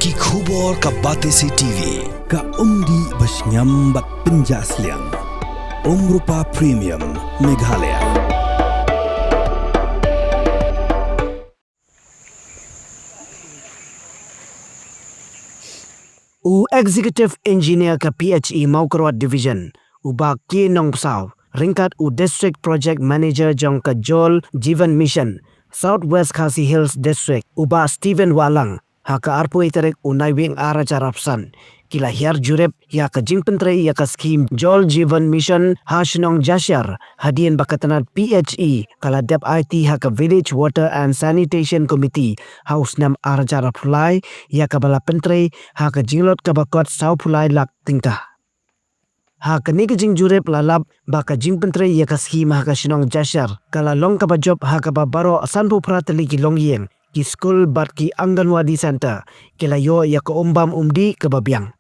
Ki khubor ka Batesi TV. Ka umdi basnyambak penjaslian. Rupa Premium Meghalaya. Executive Engineer ka PHE Maukarwat Division uba Ki Nong Psau ringkat District Project Manager jong ka Jol Jivan Mission Southwest Khasi Hills District uba Stephen Walang haka arpo iterek Naiwing ara carapsan kila hiar jurep ya ka jingpentre ya ka scheme Jol Jivan Mission Hashnong Jashar hadien bakatanat PHE kala dep IT haka Village Water and Sanitation Committee House nam ara carapulai ya ka bala pentre haka jinglot ka bakot sau pulai lak tingkah haka ni jing jurep lalap baka jingpentre ya ka scheme haka Shnong Jashar kala long ka job haka baro sanpu prateli ki long yeng ki school bat ki Anganwadi Center kila yo ya ka umbam umdi ke babiang.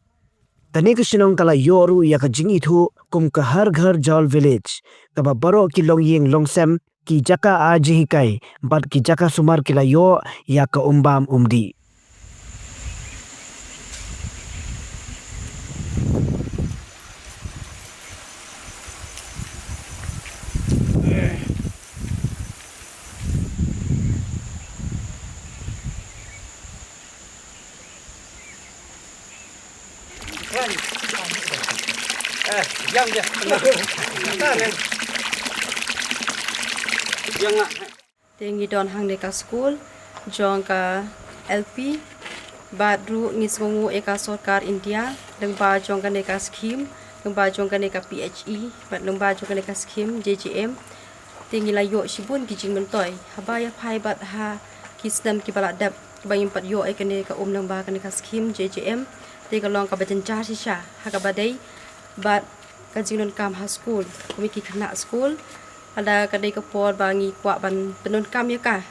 Tani ke Shnong kala yoru ya ka jing itu kum ka har ghar jol village ka baro ki long yeng long sem ki jaka aji hikai bat ki jaka sumar kila yo ya ka umbam umdi. Tengi don hang deka school jong ka LP badru ngisngu eka sarkar India deng ba jong ka neka scheme deng ba jong ka neka PHE bat deng ba jong ka neka scheme JJM tengi layo shibun kijing mentoy habaya phai bat ha kisnam ki bala dap bangim pat yo eka neka deng ba ka neka scheme JJM te ka long ka bajan jar sisha ha ka badai bat ka jingnon kam ha school komiki khana school ada kadai ke por bangi kuat ban penun kam ya ka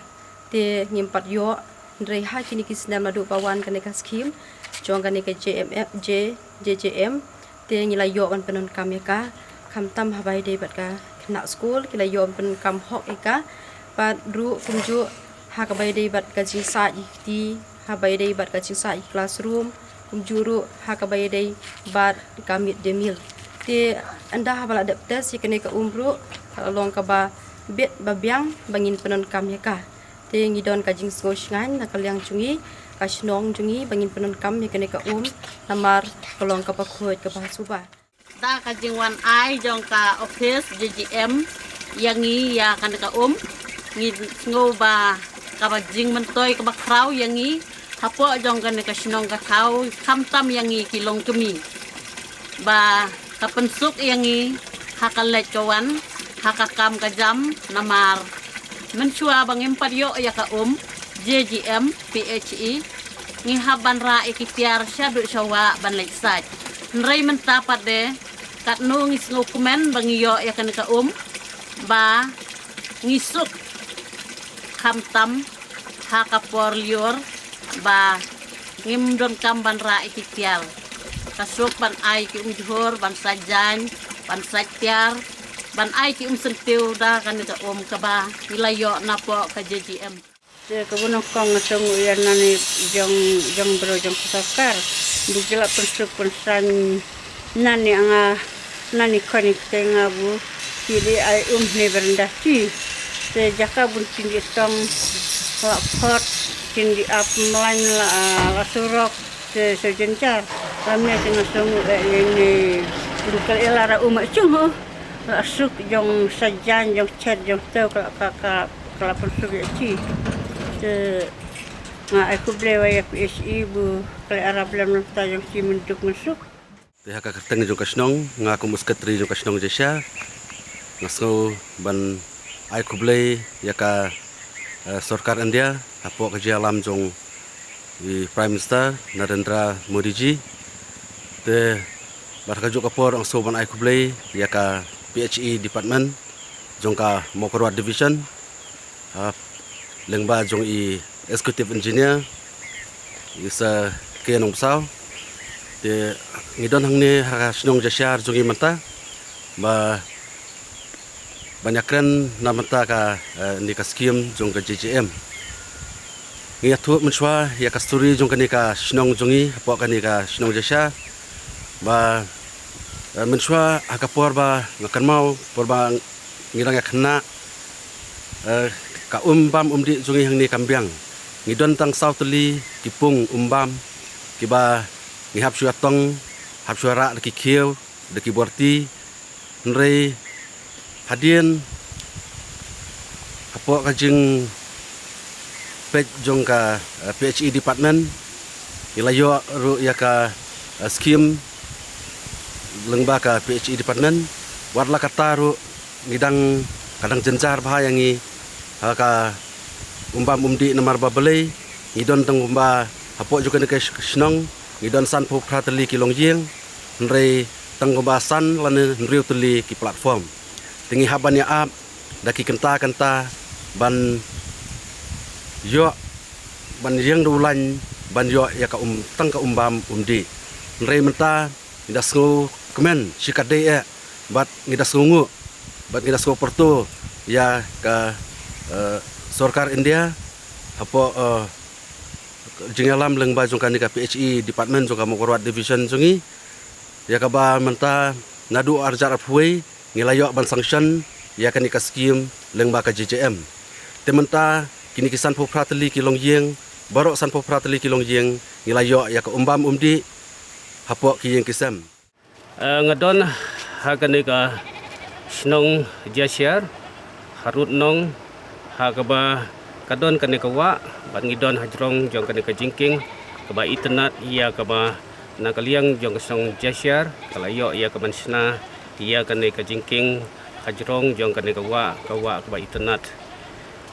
te ngimpat yo ndrei ha kini kisnam nadu pawan kan ka scheme jong kan ka JJM te ngila yo ban penun kam ya ka kam tam habai dei bat ka khna school kila yo pen kam hok eka bat ru kumju ha ka bai dei bat ka jing sa ti ha bai dei bat ka jing sa classroom kumjuru ha ka bai dei bat ka mid de meal te anda ha bala adaptas ya kan ka umru long ka ba bet babiang bangin penon kam ya ka te ngidon ka jing skosh ngan nakal yang chungi ka Shnong chungi bangin penon kam ya kene ka namar kolong ka pakhot ka suba da ka jing wan ai jong ka office JJM yang ngi ya kan ka ngi ngo ba ka ba jing mentoy ka ba kraw yang ngi hapo jong kan ka Shnong ka thau kam tam yang ngi kilong kemi ba ka pensuk yang ngi hakal kawan hakakam kajam namar menchua bangim paryo ya ka JGM PHE ngihaban ra ikitiar syadu syawa ban leksaj nrei mentapat de kat nu ngis ngukumen bangiyo ya kan ka ba ngisuk kamtam hakapor liur ba ngimdon kam ban ra ikitiar kasuk ban ai ki umjhor ban sajan ban satyar ban ai ki sentiu da kan ka ka ba nilayo napo ka JGM te kabunong kong song uyan nani jong bro jong sakar di jela pensuk pensan nani anga nani konik tenga bu kiri ai ne berendati te jaka bun tinggi tong la pot tinggi ap melan la surok te sejencar kami tengah song ini dukal elara umat chung asuk jong sajan jong chat jong tau kala pensuk ya ci te nga aku blewa ya PHE bu kala arab lam ta jong ci menduk masuk te haka kerteng jong ka Shnong nga aku muskatri jong ka Shnong jesha ngasko ban ai kublei ya ka sarkar India apo ka jalam jong di Prime Minister Narendra Modi ji te barka jok kapor ang so ban ai kublei ya ka PHE Department jong ka Maukarwat Division lengba jong i Executive Engineer isa Ki Nong Psau te ngidon hang ni ha Shnong Jashar jong i mata ba banyakran namata ka ni ka scheme jong ka JJM ngia tu menshwa ya kasturi jong kanika snong jongi hapo kanika snong jesha ba menshwa akapor ba ngakan mau porba ngirang ya kena ka umbam umdi jongi hang ni kambiang ngidon tang sautli kipung umbam kiba ngihap syatong hap syara de kikieu de kiborti nrei hadien hapo kajing pej jong ka PHE department ilayo ru ya ka skim lengba ka PHE department warla kata ru ngidang kadang jenjar bahayangi ka umbam umdi namar babelei ngidon tang umba hapo juga ne snong ngidon san pho prateli ki longjing nrei tang umba san lan nriu teli ki platform tingi haban ya ap daki kenta ban yo ban yang dulan ban yo ya ka tang ka umbam umdi nrei menta nda sngo kemen sikade ya bat ngida sungu bat ngida sungu porto ya ka Sarkar India hapo jingalam lengba jongka nika PHE department jongka Mokorwat division jongi ya ka ba menta nadu arjar aphuai ngilayo ban sanction ya ka nika skim lengba ka JJM tementa kini kisan pho prateli ki longjing barok san pho prateli ki longjing ngilayo ya ka umbam umdi hapo ki yang kisam ngadon ha ka nika snong jasiar harut nong ha ka ba kadon ka nika wa bat ngidon hajrong jong ka nika jingking ka ba internet ya ka ba nakaliang jong ka snong jasiar kalayo ya ka bansna ya ka nika jingking hajrong jong ka nika wa ka ba internet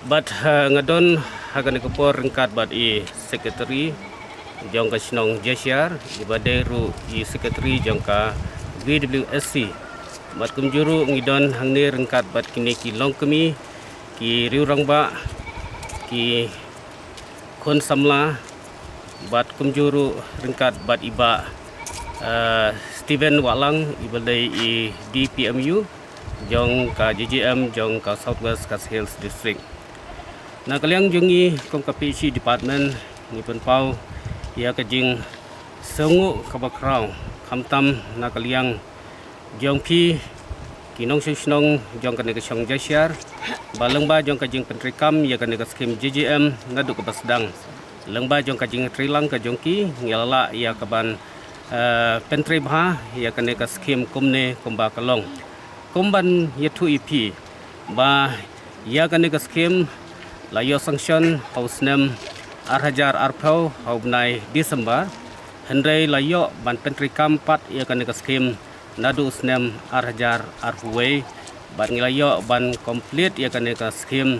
bat ngadon ha ka nika por ringkat bat I secretary jong ka snong jasiar ibade ru I secretary jong ka BWSC bat kumjuru ngidon hangni ringkat bat kini ki long kami ki riurang ba ki kon samla bat kumjuru ringkat bat iba Steven Walang ibadai I DPMU jong ka JJM jong ka Southwest Kars Hills District na kaliang jongi kom ka PHE department ni penpau ya kajing sengu ka bakraw kamtam na kaliang jong pi kinong snong jong ka nika syong jasiar balengba jong ka jing pentrikam ya ka nika skim JJM ngadu ka basdang lengba jong ka jing trilang ka jongki ngelala ya ka ban pentri bha ya ka nika skim kumne kumba kalong kumban yetu IP ba ya ka nika skim layo sanction hausnem arhajar arpau haubnai Desember hendrai layo ban pentrikam pat ya ka nika skim nadu snem arhajar arhuwei ban ngilayo ban complete ya kan ka skim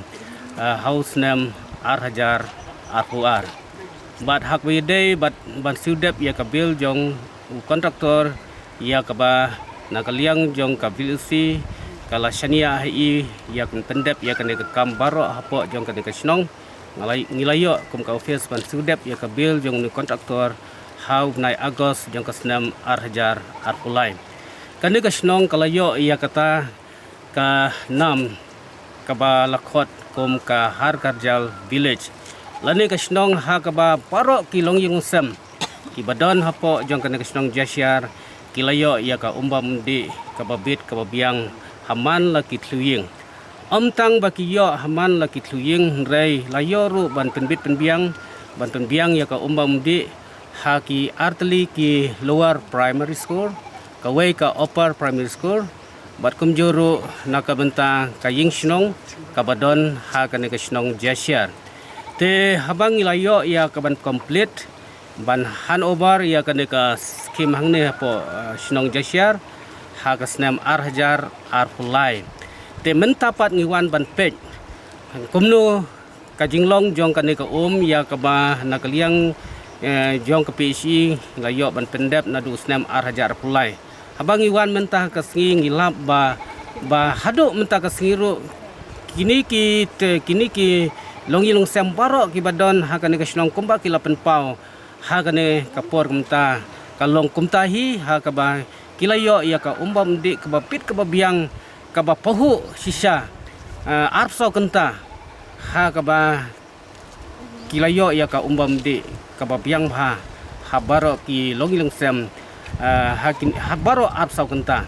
house nem arhajar arhuar bat hakwi day bat ban sudep ya ka bil jong kontraktor ya ka ba nakaliang jong ka bilsi kala shania hi ya kan pendep ya kan ka kambaro hapo jong ka snong ngilayo kum ka office ban sudep ya ka bil jong ni kontraktor hau nai Agos jong ka snem arhajar arhulai kan ka snong kalayo ya kata ka nam ka ba lakhot kum ka har karjal village lani ka snong ha ka ba paro kilong yung sem ibadon hapo jong ka snong jasiar kilayo ya ka umbam di ka babit ka babiang haman laki tluying omtang bakiyo haman laki tluying rei layo ru ban penbit penbiang ya ka umbam di ha ki artli ki lower primary school kawai ka upper primary school bat kumjuru nakabenta kaying snong kabadon ha ka snong jasiar te habang ilayo ya kaban complete ban handover ya ka skim hangne po snong jasiar ha ka snem arhajar arhulai te mentapat ngiwan ban pej kumno kajinglong jong ka ya ka ba nakaliang jong ka PHE layo ban pendep nadu snem arhajar arhulai habang iwan mentah kasngi ngilap ba haduk mentah kasngiru kini ki longi sembaro ki badon hakane ka snong kumba ki lapen pau hakane kapor mentah kalong kumtahi ha ka ba kilayo ya ka umbam di ka bapit ka babiang ka ba pahu sisa arso kenta ha ka ba kilayo ya ka umbam di kababiang bha habaro ki longilang sem habaro apsau kenta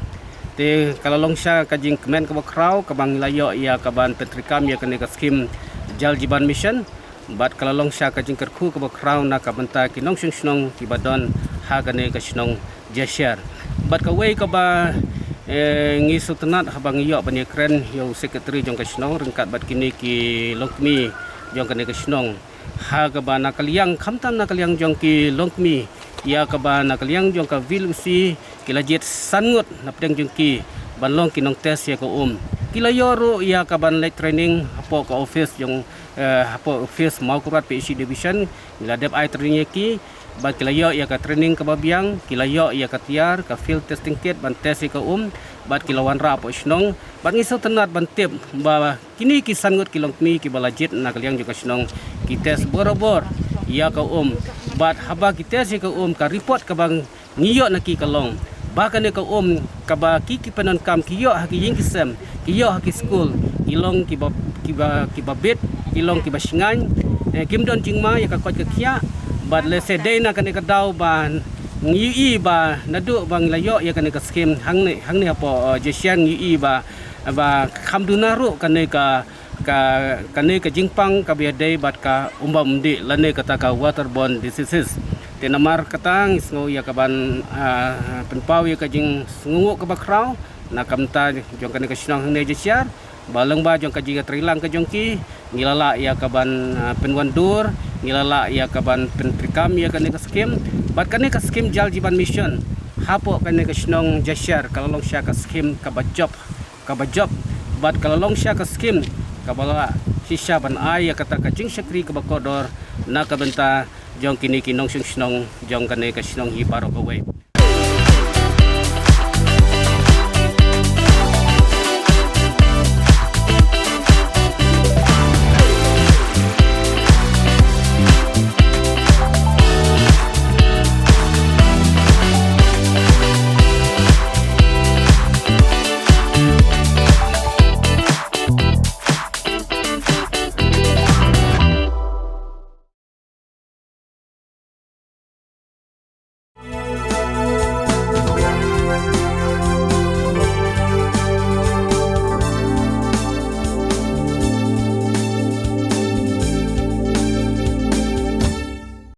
te kalau longsha kajing kemen ka bakrau ka bang layo ya ka ban petrikam ya kene ka skim jal jiban mission bat kalau longsha kajing kerku ka bakrau na ka benta ki nong snong ki badon ha kane ka snong jashar bat ka wei ka ba ngi sutenat habang yo bani kren yo secretary jong ka snong ringkat bat kini ki lokmi jong kane ka snong ha ka ba na kaliang khamtan na kaliang jong ki lokmi ya ka ba na kaliang jong ka vilusi kilajit sangut na pedang jong ki banlong ki nong test ya ka kilayo ro ya ka ban late training hapo ka office jong hapo office mau kurat PhD division iladep ai training ki ba kilayo ya ka training ka babiang kilayo ya ka tiar ka field testing kit ban test ka bat kilawan ra po snong bat ngiso tenat ban tip ba kini ki sangut kilong mi ki balajit na kaliang juga snong ki test borobor ya ka bat haba ki test ka ka report ka bang ngiyo na ki kalong ba kane ka ka ba ki penon kam kiyo ha ki ying kisem kiyo ha ki school ilong ki babet ilong ki basingan kim don jingma ya ka kot ka kia bat le se day na kane ka daw ban ngi ba nadu bang layo ya kane ka skim hang ni apo jesian ngi ba khamduna ru kane ka jingpang ka biadai bat ka umbam di lane kata ka waterborne diseases tenamar katang isngo ya kaban penpau ya ka jing ngungu ka bakrau na kamta jong kane ka sinang hang ne jesiar balang ba jong ka jiga trilang ka jongki ngilala ya kaban penwandur ngilala ya kaban pentrikam ya kane ka skim bat kane ka skim jal jiban mission hapo kane ka snong jashar kalalong sya ka skim ka bajop bat kalalong sya ka skim ka bala sisya ban ay ya kata ka jing sakri ka bakodor na kabenta jong kini kinong snong jong kane ka snong hi paro ka way